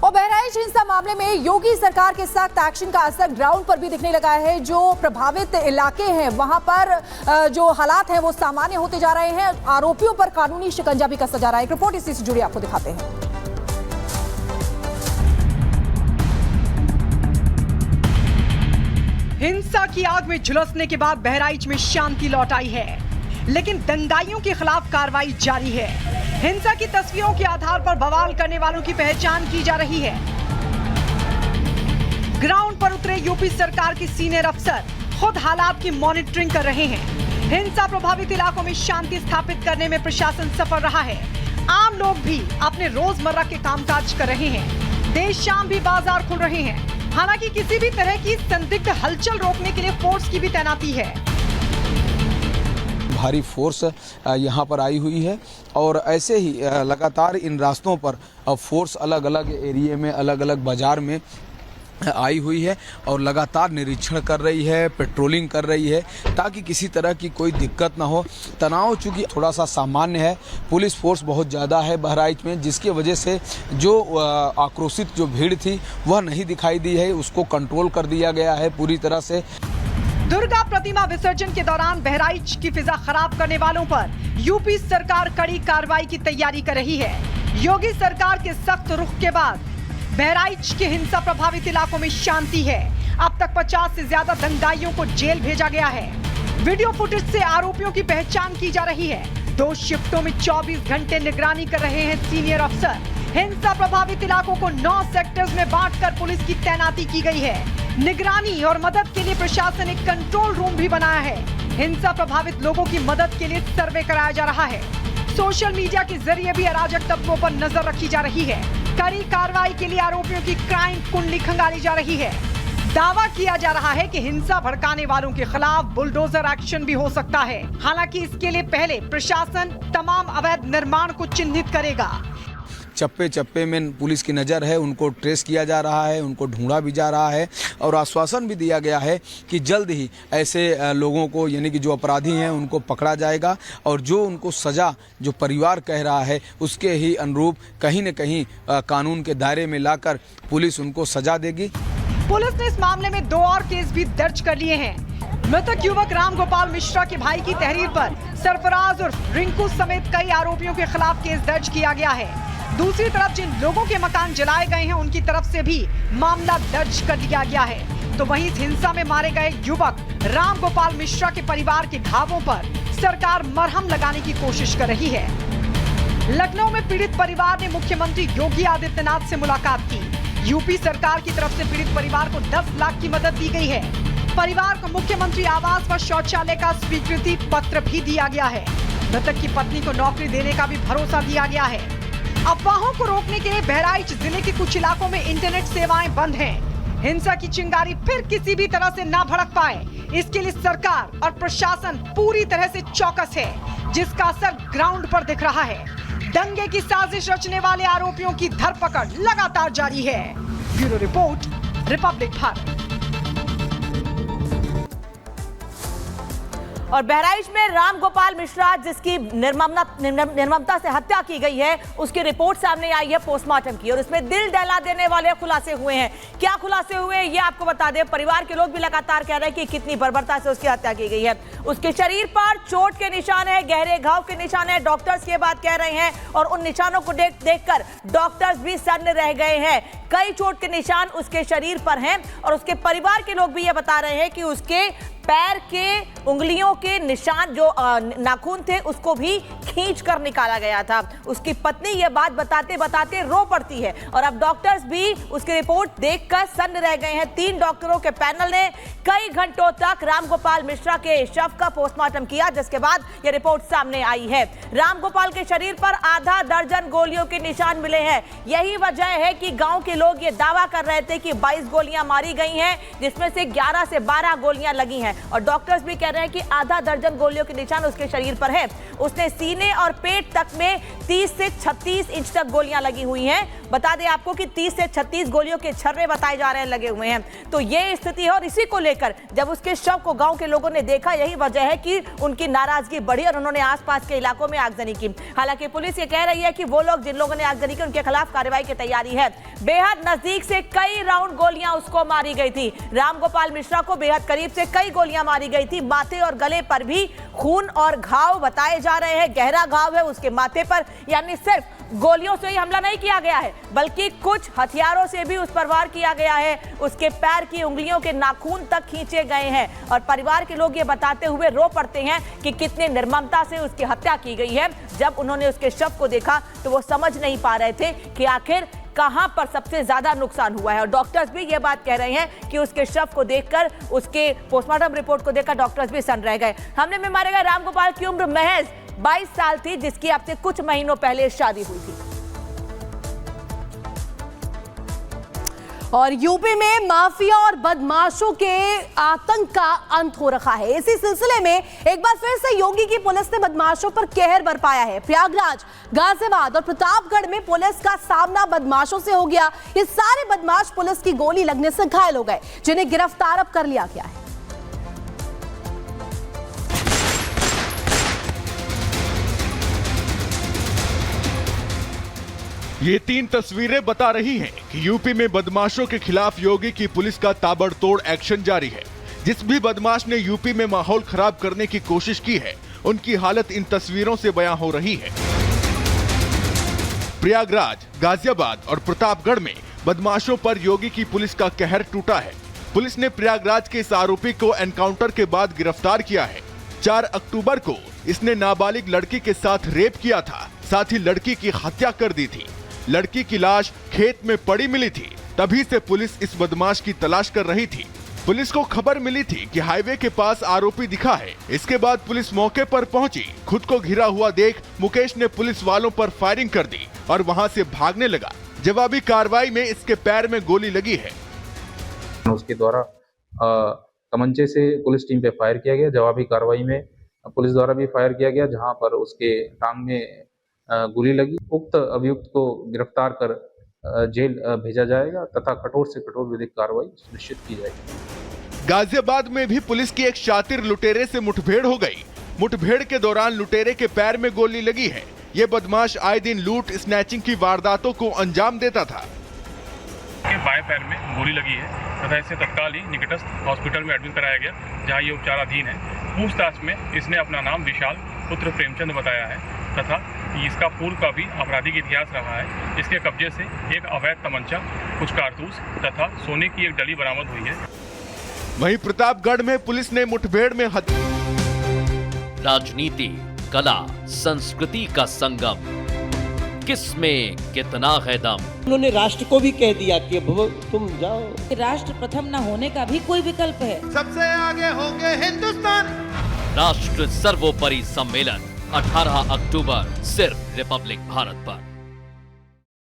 और बहराइच हिंसा मामले में योगी सरकार के सख्त एक्शन का असर ग्राउंड पर भी दिखने लगा है। जो प्रभावित इलाके हैं वहां पर जो हालात हैं वो सामान्य होते जा रहे हैं। आरोपियों पर कानूनी शिकंजा भी कसा जा रहा है। एक रिपोर्ट इसी से जुड़ी आपको दिखाते हैं। हिंसा की आग में झुलसने के बाद बहराइच में शांति लौट आई है, लेकिन दंगाइयों के खिलाफ कार्रवाई जारी है। हिंसा की तस्वीरों के आधार पर बवाल करने वालों की पहचान की जा रही है। ग्राउंड पर उतरे यूपी सरकार के सीनियर अफसर खुद हालात की मॉनिटरिंग कर रहे हैं। हिंसा प्रभावित इलाकों में शांति स्थापित करने में प्रशासन सफल रहा है। आम लोग भी अपने रोजमर्रा के कामकाज कर रहे हैं। देर शाम भी बाजार खुल रहे हैं। हालांकि किसी भी तरह की संदिग्ध हलचल रोकने के लिए फोर्स की भी तैनाती है। भारी फोर्स यहाँ पर आई हुई है और ऐसे ही लगातार इन रास्तों पर फोर्स अलग अलग एरिया में, अलग अलग बाजार में आई हुई है और लगातार निरीक्षण कर रही है, पेट्रोलिंग कर रही है ताकि किसी तरह की कोई दिक्कत ना हो। तनाव चूँकि थोड़ा सा सामान्य है, पुलिस फोर्स बहुत ज़्यादा है बहराइच में, जिसकी वजह से जो आक्रोशित जो भीड़ थी वह नहीं दिखाई दी है, उसको कंट्रोल कर दिया गया है पूरी तरह से। दुर्गा प्रतिमा विसर्जन के दौरान बहराइच की फिजा खराब करने वालों पर यूपी सरकार कड़ी कार्रवाई की तैयारी कर रही है। योगी सरकार के सख्त रुख के बाद बहराइच के हिंसा प्रभावित इलाकों में शांति है। अब तक 50 से ज्यादा दंगाइयों को जेल भेजा गया है। वीडियो फुटेज से आरोपियों की पहचान की जा रही है। 2 शिफ्टों में 24 घंटे निगरानी कर रहे हैं सीनियर अफसर। हिंसा प्रभावित इलाकों को 9 सेक्टर्स में बांटकर पुलिस की तैनाती की गई है। निगरानी और मदद के लिए प्रशासन एक कंट्रोल रूम भी बनाया है। हिंसा प्रभावित लोगों की मदद के लिए सर्वे कराया जा रहा है। सोशल मीडिया के जरिए भी अराजक तत्वों पर नजर रखी जा रही है। कड़ी कार्रवाई के लिए आरोपियों की क्राइम कुंडली खंगाली जा रही है। दावा किया जा रहा है कि हिंसा भड़काने वालों के खिलाफ बुलडोजर एक्शन भी हो सकता है। हालांकि इसके लिए पहले प्रशासन तमाम अवैध निर्माण को चिन्हित करेगा। चप्पे चप्पे में पुलिस की नज़र है, उनको ट्रेस किया जा रहा है, उनको ढूंढा भी जा रहा है और आश्वासन भी दिया गया है कि जल्द ही ऐसे लोगों को, यानी कि जो अपराधी हैं, उनको पकड़ा जाएगा और जो उनको सज़ा जो परिवार कह रहा है उसके ही अनुरूप कहीं न कहीं कानून के दायरे में लाकर पुलिस उनको सज़ा देगी। पुलिस ने इस मामले में 2 और केस भी दर्ज कर लिए हैं। मृतक युवक राम गोपाल मिश्रा के भाई की तहरीर पर सरफराज और रिंकू समेत कई आरोपियों के खिलाफ केस दर्ज किया गया है। दूसरी तरफ जिन लोगों के मकान जलाए गए हैं उनकी तरफ से भी मामला दर्ज कर लिया गया है। तो वहीं इस हिंसा में मारे गए युवक राम गोपाल मिश्रा के परिवार के घावों पर सरकार मरहम लगाने की कोशिश कर रही है। लखनऊ में पीड़ित परिवार ने मुख्यमंत्री योगी आदित्यनाथ से मुलाकात की। यूपी सरकार की तरफ से पीड़ित परिवार को 10 लाख की मदद दी गई है। परिवार को मुख्यमंत्री आवास व शौचालय का स्वीकृति पत्र भी दिया गया है। मृतक की पत्नी को नौकरी देने का भी भरोसा दिया गया है। अफवाहों को रोकने के लिए बहराइच जिले के कुछ इलाकों में इंटरनेट सेवाएं बंद हैं। हिंसा की चिंगारी फिर किसी भी तरह से ना भड़क पाए, इसके लिए सरकार और प्रशासन पूरी तरह से चौकस है, जिसका असर ग्राउंड पर दिख रहा है। दंगे की साजिश रचने वाले आरोपियों की धरपकड़ लगातार जारी है। Bureau report, Republic Bharat. और बहराइच में राम गोपाल मिश्रा, जिसकी निर्ममता से हत्या की गई है, उसकी रिपोर्ट सामने आई है पोस्टमार्टम की और उसमें दिल दहला देने वाले खुलासे हुए हैं। क्या खुलासे हुए ये आपको बता दें। परिवार के लोग भी लगातार कह रहे हैं कि कितनी बर्बरता से उसकी हत्या की गई है। उसके शरीर पर चोट के निशान है, गहरे घाव के निशान है। डॉक्टर्स ये बात कह रहे हैं और उन निशानों को देखकर डॉक्टर्स भी सन्न रह गए हैं। कई चोट के निशान उसके शरीर पर हैं और उसके परिवार के लोग भी ये बता रहे हैं कि उसके पैर के उंगलियों के निशान, जो नाखून थे, उसको भी खींच कर निकाला गया था। उसकी पत्नी ये बात बताते बताते रो पड़ती है और अब डॉक्टर्स भी उसकी रिपोर्ट देखकर सन्न रह गए हैं। 3 डॉक्टरों के पैनल ने कई घंटों तक रामगोपाल मिश्रा के शव का पोस्टमार्टम किया, जिसके बाद यह रिपोर्ट सामने आई है। रामगोपाल के शरीर पर आधा दर्जन गोलियों के निशान मिले हैं। यही वजह है कि गांव के लोग ये दावा कर रहे थे कि 22 गोलियां मारी गई हैं, जिसमें से 11 से 12 गोलियां लगी हैं और डॉक्टर्स भी कह रहे हैं कि आधा दर्जन गोलियों के निशान उसके शरीर पर है। उसने सीने और पेट तक में 30 से 36 इंच तक गोलियां लगी हुई हैं। बता दें आपको कि 30 से 36 गोलियों के छर्रे बताए जा रहे हैं लगे हुए हैं। तो ये स्थिति है और इसी को लेकर जब उसके शव को गांव के लोगों ने देखा, यही वजह है कि उनकी नाराजगी बढ़ी और उन्होंने आसपास के इलाकों में आगजनी की। हालांकि पुलिस ये कह रही है कि वो लोग जिन लोगों ने आगजनी की उनके खिलाफ कार्रवाई की तैयारी है। बेहद नजदीक से कई राउंड गोलियां उसको मारी गई थी। रामगोपाल मिश्रा को बेहद करीब से कई गोलियां मारी गई थी। माथे और गले पर भी खून और घाव बताए जा रहे हैं। गहरा घाव है उसके माथे पर, यानी सिर्फ गोलियों से ही हमला नहीं किया गया है बल्कि कुछ हथियारों से भी उस पर वार किया गया है। उसके पैर की उंगलियों के नाखून तक खींचे गए हैं और परिवार के लोग ये बताते हुए रो पड़ते हैं कि कितने निर्ममता से उसकी हत्या की गई है। जब उन्होंने उसके शव को देखा तो वो समझ नहीं पा रहे थे कि आखिर कहां पर सबसे ज्यादा नुकसान हुआ है। और डॉक्टर्स भी ये बात कह रहे हैं कि उसके शव को देखकर, उसके पोस्टमार्टम रिपोर्ट को देखकर डॉक्टर्स भी सन्न रह गए। हमले में मारे गए रामगोपाल की उम्र महज 22 साल थी, जिसकी अब से कुछ महीनों पहले शादी हुई थी। और यूपी में माफिया और बदमाशों के आतंक का अंत हो रखा है। इसी सिलसिले में एक बार फिर से योगी की पुलिस ने बदमाशों पर कहर बरपाया है। प्रयागराज, गाजियाबाद और प्रतापगढ़ में पुलिस का सामना बदमाशों से हो गया। ये सारे बदमाश पुलिस की गोली लगने से घायल हो गए, जिन्हें गिरफ्तार अब कर लिया गया है। ये 3 तस्वीरें बता रही हैं कि यूपी में बदमाशों के खिलाफ योगी की पुलिस का ताबड़तोड़ एक्शन जारी है। जिस भी बदमाश ने यूपी में माहौल खराब करने की कोशिश की है, उनकी हालत इन तस्वीरों से बयां हो रही है। प्रयागराज, गाजियाबाद और प्रतापगढ़ में बदमाशों पर योगी की पुलिस का कहर टूटा है। पुलिस ने प्रयागराज के इस आरोपी को एनकाउंटर के बाद गिरफ्तार किया है। 4 अक्टूबर को इसने नाबालिग लड़की के साथ रेप किया था, साथ ही लड़की की हत्या कर दी थी। लड़की की लाश खेत में पड़ी मिली थी। तभी से पुलिस इस बदमाश की तलाश कर रही थी। पुलिस को खबर मिली थी कि हाईवे के पास आरोपी दिखा है। इसके बाद पुलिस मौके पर पहुंची। खुद को घिरा हुआ देख मुकेश ने पुलिस वालों पर फायरिंग कर दी और वहां से भागने लगा। जवाबी कार्रवाई में इसके पैर में गोली लगी है। उसके द्वारा तमंचे से पुलिस टीम पे फायर किया गया। जवाबी कार्रवाई में पुलिस द्वारा भी फायर किया गया, जहां पर उसके टांग में गोली लगी। उक्त अभियुक्त को गिरफ्तार कर जेल भेजा जाएगा तथा कठोर से कठोर विधिक कार्रवाई सुनिश्चित की जाएगी। गाजियाबाद में भी पुलिस की एक शातिर लुटेरे से मुठभेड़ हो गई। मुठभेड़ के दौरान लुटेरे के पैर में गोली लगी है। ये बदमाश आए दिन लूट स्नैचिंग की वारदातों को अंजाम देता था। के बाएं पैर में गोली लगी है तथा इसे तत्काल ही निकटस्थ हॉस्पिटल में एडमिट कराया गया, जहां ये उपचाराधीन है। पूछताछ में इसने अपना नाम विशाल पुत्र प्रेमचंद बताया है तथा इसका पूर्व का भी आपराधिक इतिहास रहा है। इसके कब्जे से एक अवैध तमंचा, कुछ कारतूस तथा सोने की एक डली बरामद हुई है। वहीं प्रतापगढ़ में पुलिस ने मुठभेड़ में राजनीति, कला, संस्कृति का संगम, किसमें कितना है दम। उन्होंने राष्ट्र को भी कह दिया कि तुम जाओ। राष्ट्र प्रथम न होने का भी कोई विकल्प है। सबसे आगे होंगे हिंदुस्तान। राष्ट्र सर्वोपरि सम्मेलन 18 अक्टूबर सिर्फ रिपब्लिक भारत पर।